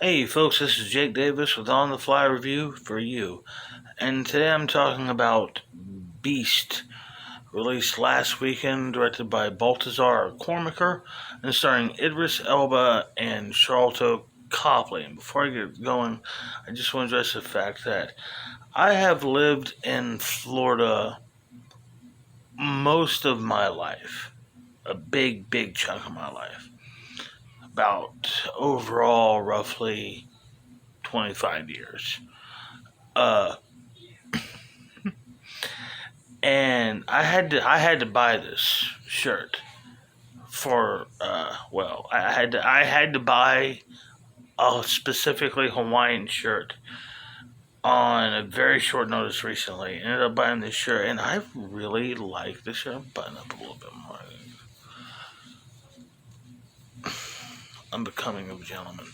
Hey folks, this is Jake Davis with On the Fly Review for you. And today I'm talking about Beast, released last weekend, directed by Baltazar Kormaker, and starring Idris Elba and Charlton Copley. And before I get going, I just want to address the fact that I have lived in Florida most of my life, a big chunk of my life. About overall roughly 25 years. Uh, and I had to buy this shirt for I had to buy a specifically Hawaiian shirt on a very short notice recently. Ended up buying this shirt, and I really like the shirt. Button up a little bit more. I'm becoming a gentleman.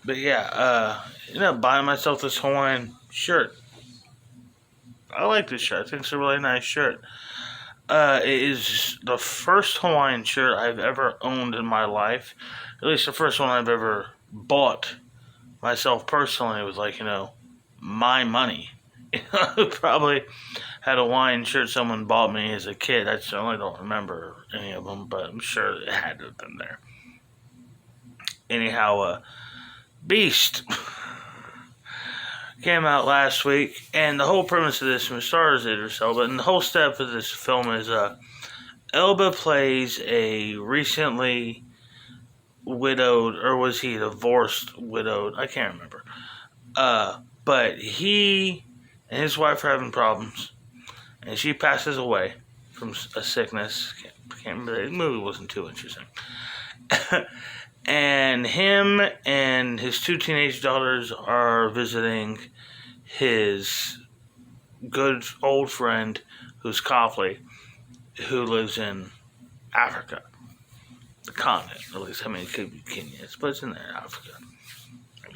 But yeah, ended up buying myself this Hawaiian shirt. I like this shirt. I think it's a really nice shirt. It is the first Hawaiian shirt I've ever owned in my life. At least the first one I've ever bought myself personally. It was like, my money. Probably had a Hawaiian shirt someone bought me as a kid. I certainly don't remember any of them, but I'm sure it had to have been there. Anyhow, Beast came out last week, and the whole premise of this stars Idris Elba, and the whole step of this film is Elba plays a recently widowed, or was he divorced, widowed? I can't remember. But he and his wife are having problems, and she passes away from a sickness. Can't remember. The movie wasn't too interesting. And him and his two teenage daughters are visiting his good old friend, who's Copley, who lives in Africa, the continent. At least, it could be Kenya, but it's in Africa.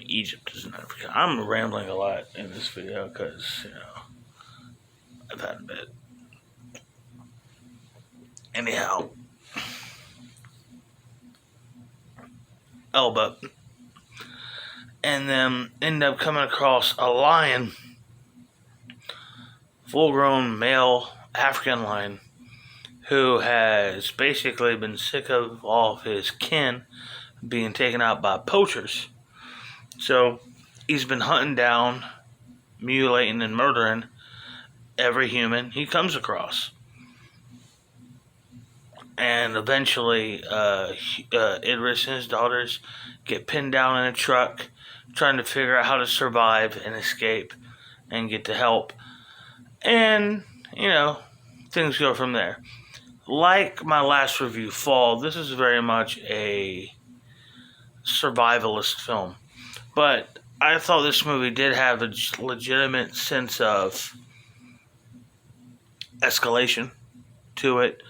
Egypt is in Africa. I'm rambling a lot in this video because, I've had a bit. Anyhow, Elba and then end up coming across a lion, full-grown male African lion, who has basically been sick of all of his kin being taken out by poachers. So he's been hunting down, mutilating, and murdering every human he comes across. And eventually, Idris and his daughters get pinned down in a truck, trying to figure out how to survive and escape and get to help. And, things go from there. Like my last review, Fall, this is very much a survivalist film. But I thought this movie did have a legitimate sense of escalation to it.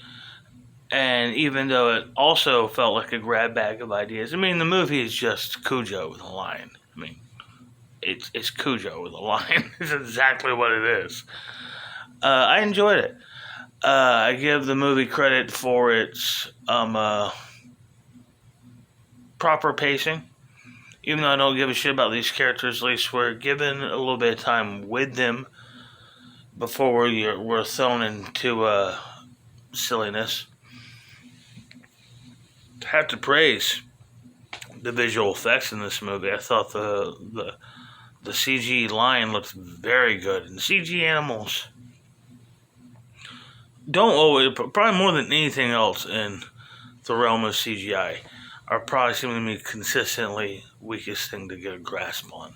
And even though it also felt like a grab bag of ideas, the movie is just Cujo with a lion. It's Cujo with a lion. It's exactly what it is. I enjoyed it. I give the movie credit for its proper pacing. Even though I don't give a shit about these characters, at least we're given a little bit of time with them before we're thrown into silliness. I have to praise the visual effects in this movie. I thought the CG lion looked very good, and the CG animals don't always, probably more than anything else in the realm of CGI, are probably seem to be consistently weakest thing to get a grasp on.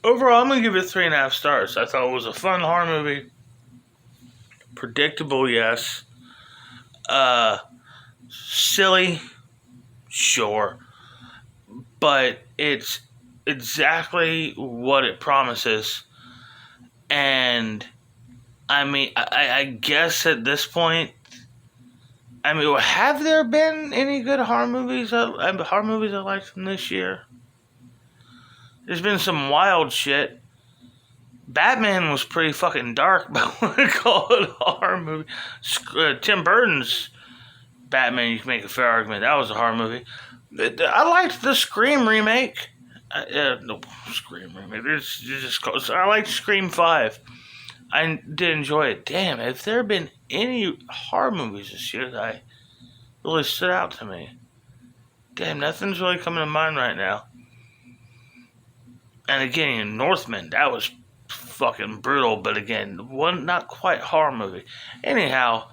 Overall, I'm going to give it 3.5 stars. I thought it was a fun horror movie. Predictable, yes. Silly, sure. But it's exactly what it promises. And, I guess at this point, have there been any good horror movies? Horror movies I liked from this year? There's been some wild shit. Batman was pretty fucking dark, but I wouldn't call it a horror movie. Tim Burton's Batman, you can make a fair argument that was a horror movie. I liked the Scream remake. No, Scream remake. It's just close. I liked Scream 5. I did enjoy it. Damn, have there been any horror movies this year that really stood out to me? Damn, nothing's really coming to mind right now. And again, Northman, that was fucking brutal, but again, one not quite horror movie. Anyhow,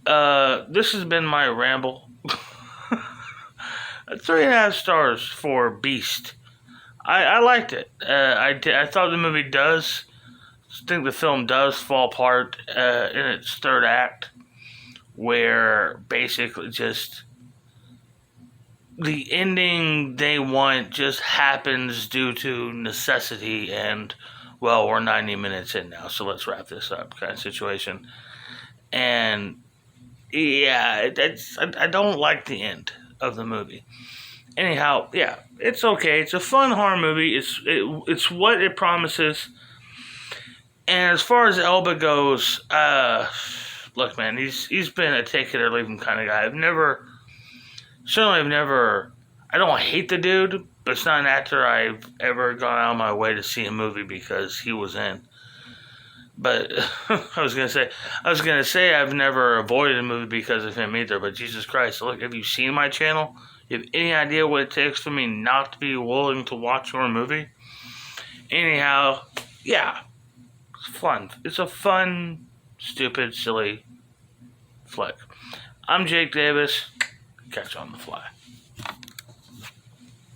this has been my ramble. 3.5 stars for Beast. I liked it. I thought the movie does. I think the film does fall apart in its third act, where basically just the ending they want just happens due to necessity, and well, we're 90 minutes in now, so let's wrap this up kind of situation. And yeah, I don't like the end of the movie. Anyhow, yeah, it's okay. It's a fun horror movie. It's what it promises. And as far as Elba goes, look, man, he's been a take it or leave him kind of guy. I don't hate the dude, but it's not an actor I've ever gone out of my way to see a movie because he was in. But I was gonna say I've never avoided a movie because of him either. But Jesus Christ, look, have you seen my channel? You have any idea what it takes for me not to be willing to watch your movie? Anyhow, yeah, it's fun. It's a fun, stupid, silly flick. I'm Jake Davis. Catch you on the fly.